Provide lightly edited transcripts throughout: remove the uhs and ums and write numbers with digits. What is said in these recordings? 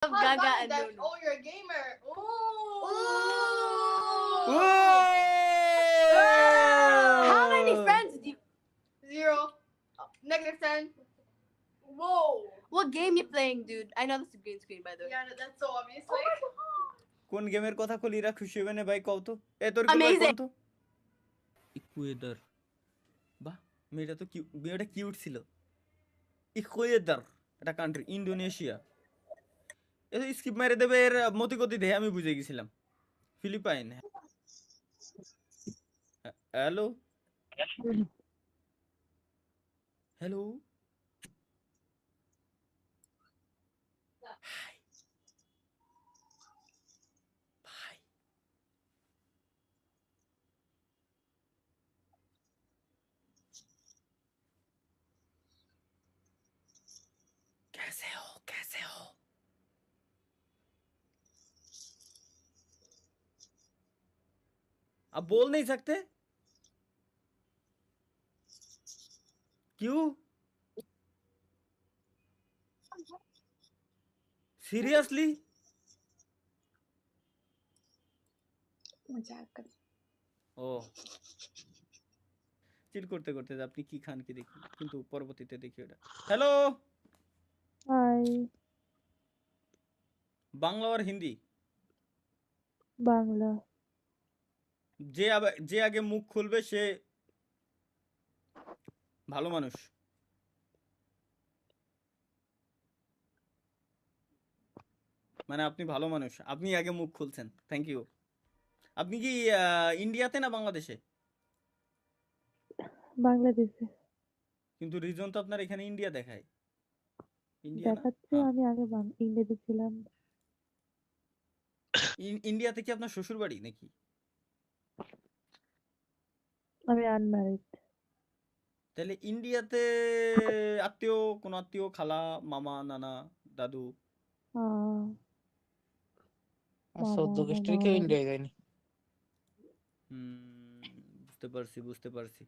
Gaga and that. Lulu. Oh, you're a gamer. How many friends do you... 0. -10. Whoa. What game you playing, dude? I know this is green screen, by the way. Yeah, that's so obvious. Like, কোন গেমের কথা কলিরা খুশি হবে না ভাই, কও তো। এ তোর কি ভাই Amazing. কোন তো ইকুয়েডর। বাহ, মেয়েটা তো মেয়েটা কিউট ছিল। ইকুয়েডর এটা কান্ট্রি, ইন্দোনেশিয়া। এ তো স্কিপ মেরে দেবে, এর মতিগতি দেখে আমি বুঝে গেছিলাম ফিলিপাইন। হ্যালো হ্যালো, হাই ভাই, कैसे हो कैसे हो? आप बोल नहीं सकते क्यों? सीरियसली? मजाक कर। ও চিল করতে করতে যে আপনি কি খান কি দেখি, কিন্তু পরবর্তীতে দেখি ওটা। Hello, hi. বাংলা আর হিন্দি? বাংলা। যে আগে মুখ খুলবে সে ভালো মানুষ। মানে আপনি ভালো মানুষ, আপনি আগে মুখ খুলছেন, থ্যাংক ইউ। আপনি কি ইন্ডিয়াতে না বাংলাদেশে? বাংলাদেশে। কিন্তু রিজন তো আপনার এখানে ইন্ডিয়া দেখায়। ইন্ডিয়া না? দেখাচ্ছে হ্যাঁ। আমি আগে ইন্ডিয়াতে ছিলাম। ইন্ডিয়াতে কি আপনার শ্বশুর বাড়ি নাকি? আমি আনম্যারিড। তাহলে ইন্ডিয়াতে আত্মীয়, কোন আত্মীয়, খালা, মামা, নানা, দাদু? সৌদ্দ গোষ্ঠীর কেউ ইন্ডিয়ায় যায়নি। বুঝতে পারছি বুঝতে পারছি,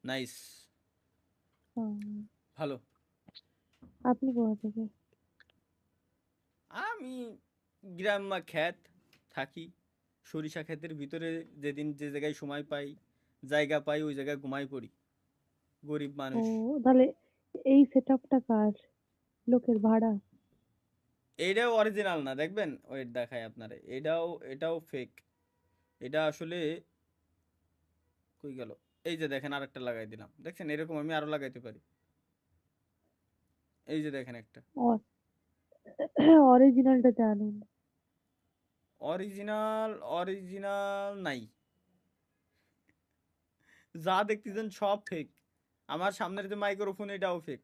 নাইস, ভালো। আপনি কোথা থেকে? আমি গ্রাম বা ক্ষেত থাকি, সরিষা ক্ষেতের ভিতরে যেদিন যে জায়গায় সময় পাই, জায়গা পাই, ওই জায়গায় ঘুমাই পড়ি, গরিব ও মানুষ। তাহলে এই সেটআপটা কার? লোকের ভাড়া? এটাও অরিজিনাল না, দেখবেন ওয়েট দেখায় আপনারে, এটাও ফেক। এটা আসলে কই গেল, এই যে দেখেন আরেকটা লাগাই দিলাম, দেখছেন এরকম আমি আরো লাগাইতে পারি, এই যে দেখেন একটা। অরিজিনালটা জানুন। অরিজিনাল নাই, যা দেখতেছেন সব ফেক। আমার সামনের যে মাইক্রোফোন এটাও ফেক,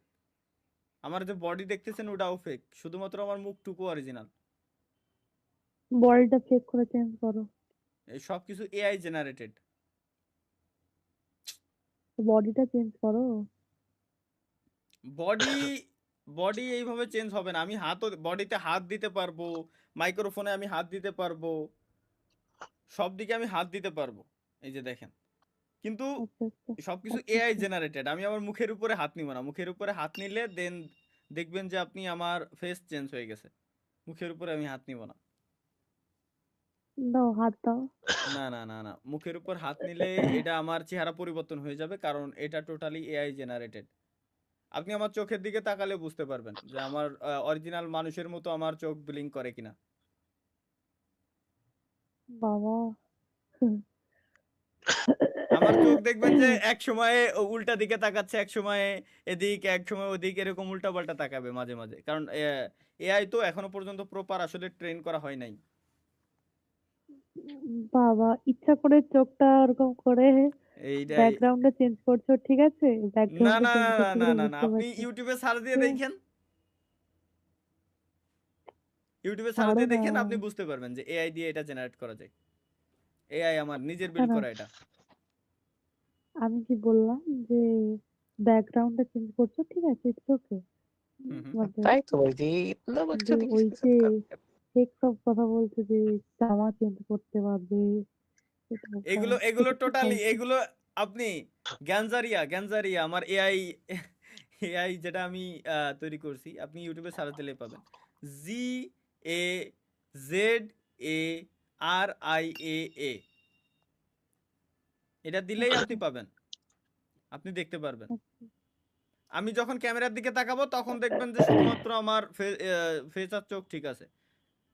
আমার যে বডি দেখতেছেন ওটাও ফেক, শুধুমাত্র আমার মুখটুকু অরিজিনাল। বডিটা চেক করে চেঞ্জ করো। এই সব কিছু এআই জেনারেটেড। বডিটা চেঞ্জ করো। বডি এইভাবে চেঞ্জ হবে না। আমি বডিতে হাত দিতে পারবো, মাইক্রোফোনে আমি হাত দিতে পারবো, সব দিকে আমি হাত দিতে পারবো, এই যে দেখেন। কিন্তু সবকিছু এআই জেনারেটেড। আমি আমার মুখের উপরে হাত নিব না, মুখের উপরে হাত নিলে দেন দেখবেন যে আপনি আমার ফেস চেঞ্জ হয়ে গেছে। মুখের উপরে আমি হাত নিব না। দাও হাত দাও। না না না না, মুখের উপর হাত নিলে এটা আমার চেহারা পরিবর্তন হয়ে যাবে, কারণ এটা টোটালি এআই জেনারেটেড। আপনি আমার চোখের দিকে তাকালে বুঝতে পারবেন যে আমার অরিজিনাল মানুষের মতো আমার চোখ ব্লিঙ্ক করে কিনা। বাবা আমার চোখ দেখবেন যে এক সময়ে উল্টা দিকে তাকাচ্ছে, এক সময়ে এদিক, এক সময় ওদিক, এরকম উল্টা পাল্টা তাকাবে মাঝে মাঝে, কারণ এআই তো এখনো পর্যন্ত প্রপার আসলে ট্রেন করা হয় নাই। বাবা ইচ্ছা করে চোখটা ওরকম করে এইটাই। ব্যাকগ্রাউন্ডটা চেঞ্জ করছো, ঠিক আছে? না ব্যাকগ্রাউন্ডটা না চেঞ্জ না করতে না গেলে না না, বুঝতে আপনি পারছি। ইউটিউবে সার্চ দিয়ে দেখেন, ইউটিউবে সার্চ ছাড়ো দিয়ে না। দেখেন, আপনি বুঝতে পারবেন যে এআই দিয়ে এটা জেনারেট করা যায়। এআই আমার নিজের বিল্ড না, করা এটা। আমি কি বললাম যে ব্যাকগ্রাউন্ডটা চেঞ্জ করছো, ঠিক আছে, ইটস ওকে। তাই তো বলছি, ইতনা বাচ্চা ওই দিকে যে ফেক সব কথা বলছে যে জামা চেঞ্জ করতে পারবে, এগুলো টোটালি, এগুলো আপনি গ্যানজারিয়া আমার এআই যেটা আমি তৈরি করছি, আপনি ইউটিউবে সার্চ দিলে পাবেন। ZARIA। এটা দিলেই আপনি পাবেন, আপনি দেখতে পারবেন। আমি যখন ক্যামেরার দিকে তাকাবো তখন দেখবেন যে শুধুমাত্র আমার ফেস আর চোখ ঠিক আছে,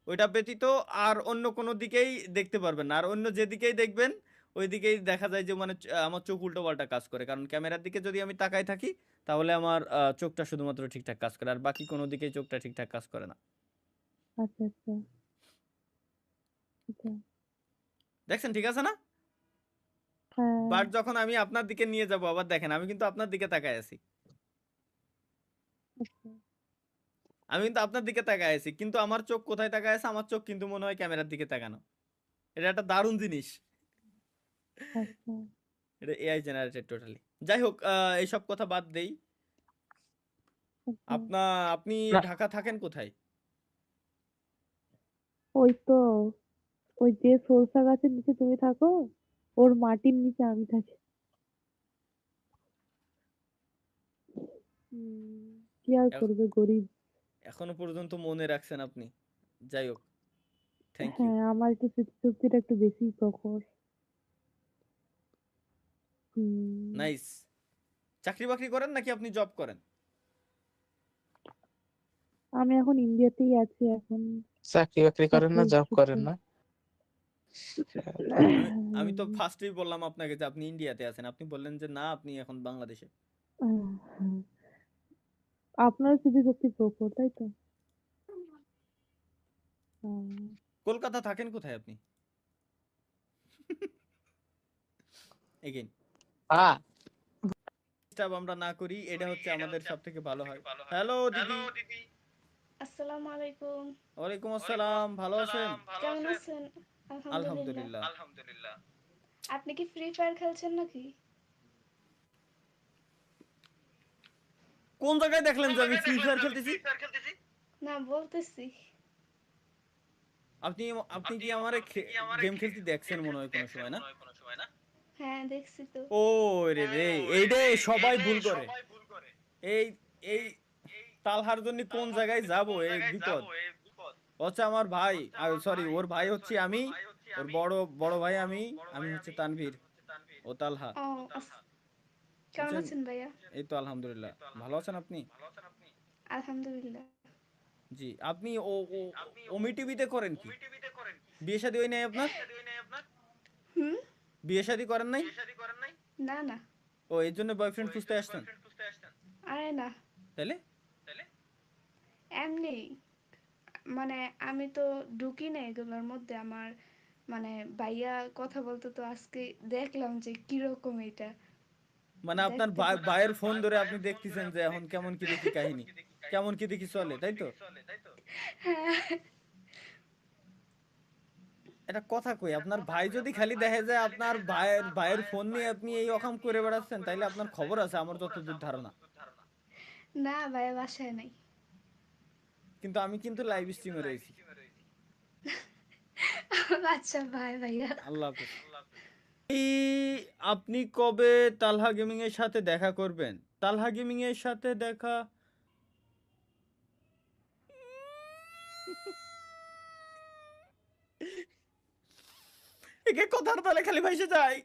ওইটা ব্যতীত আর অন্য কোনো দিকেই দেখতে পারবেন না। আর অন্য যেদিকেই দেখবেন ওই দিকেই দেখা যায় যে মানে আমার চোখ উল্টো পাল্টা কাজ করে, কারণ ক্যামেরার দিকে যদি আমি তাকাই থাকি তাহলে আমার চোখটা শুধুমাত্র ঠিকঠাক কাজ করে, আর বাকি কোনো দিকেই চোখটা ঠিকঠাক কাজ করে না। আচ্ছা আচ্ছা আচ্ছা। দেখছেন ঠিক আছে না? হ্যাঁ বাট যখন আমি আপনার দিকে নিয়ে যাব আবার দেখেন আমি কিন্তু আপনার দিকে তাকায় আছি, আচ্ছা আমি কিন্তু আপনার দিকে তাকায় আছি, কিন্তু আমার চোখ কোথায় তাকায় আছে? আমার চোখ কিন্তু মনে হয় ক্যামেরার দিকে তাকানো। এটা একটা দারুণ জিনিস। আচ্ছা এটা এআই জেনারেটেড টোটালি। যাই হোক, এইসব কথা বাদ দেই। আচ্ছা। আপনি না। ঢাকা থাকেন কোথায়? ওই তো ওই যে সরষা গাছের নিচে তুমি থাকো, ওর মাটির নিচে আমি থাকি। কি আর এখ- করবে, গরিব। এখনো পর্যন্ত মনে রাখছেন আপনি, যাই হোক, থ্যাংক ইউ। হ্যাঁ, আমার একটু স্মৃতিশক্তিটা একটু বেশি প্রখর। হুম, নাইস। চাকরি বাকরি করেন নাকি আপনি জব করেন? আমি এখন ইন্ডিয়াতেই আছি এখন। চাকরি বাকরি করেন না, জব করেন না? আমি তো ফার্স্টেই বললাম আপনাকে যে আপনি ইন্ডিয়াতে আছেন, আপনি বললেন যে না আপনি এখন বাংলাদেশে। আপনার স্মৃতিশক্তি প্রখর, তাই তো? কলকাতা থাকেন কোথায় আপনি? এগেইন ডিস্টার্ব আমরা না করি, এটা হচ্ছে আমাদের সবথেকে ভালো হয়। হ্যালো দিদি। আসসালামু আলাইকুম। ওয়ালাইকুম আসসালাম, ভালো আছেন? কেমন আছেন? আলহামদুলিল্লাহ। আলহামদুলিল্লাহ। আপনি কি ফ্রি ফায়ার খেলছেন নাকি? কোন জায়গায় দেখলেন যে আমি ফ্রি ফায়ার খেলতেছি? না, বলতেছি। আপনি আপনি কি আমারে গেম খেলতে দেখছেন মনে হয় কোনো সময়, না? হ্যাঁ, দেখছি তো। ও রে রে, এইটাই সবাই ভুল করে। এই এই তালহার জন্য কোন জায়গায় যাব এই বিপদ। হচ্ছে আমার ভাই, সরি ওর ভাই হচ্ছে আমি, ওর বড় বড় ভাই আমি, আমি হচ্ছে তানভীর, ও তালহা। ও, কেমন বুঝছেন? আছেন ভাইয়া? এই তো আলহামদুলিল্লাহ, ভালো আছেন আপনি? আলহামদুলিল্লাহ। জি। আপনি ও ও ওমি টিভিতে করেন কি? বিয়ে শাদী হয় নাই আপনার? হুম? বিয়ে শাদী করেন নাই? না না। ও এর জন্য বয়ফ্রেন্ড খুঁজতে আসছেন? আরে না, তাহলে এমনি। মানে আমি তো ঢুকি না এগুলোর মধ্যে। আমার মানে ভাইয়া কথা বলতে তো আজকে দেখলাম যে কিরকম এটা। মানে আপনার দেখতে ভাইয়ের ফোন ধরে আপনি দেখতেছেন যে এখন কেমন কি দেখি কাহিনী, কেমন কি দেখি চলে, তাই তো? হ্যাঁ। এটা কথা কই, আপনার ভাই যদি খালি দেখে যায় আপনার ভাইয়ের ফোন নিয়ে আপনি এই রকম করে বেড়াচ্ছেন, তাইলে আপনার খবর আছে আমার যতদূর ধারণা। না, ভাইয়া বাসায় নাই। কিন্তু আমি কিন্তু লাইভ স্ট্রিমে রয়েছি। আচ্ছা, বাই ভাইয়া। আল্লাহ হাফেজ। আপনি কবে তালহা গেমিং এর সাথে দেখা করবেন? তালহা গেমিং এর সাথে দেখা একে কথার তালে খালি ভাইসে যায়।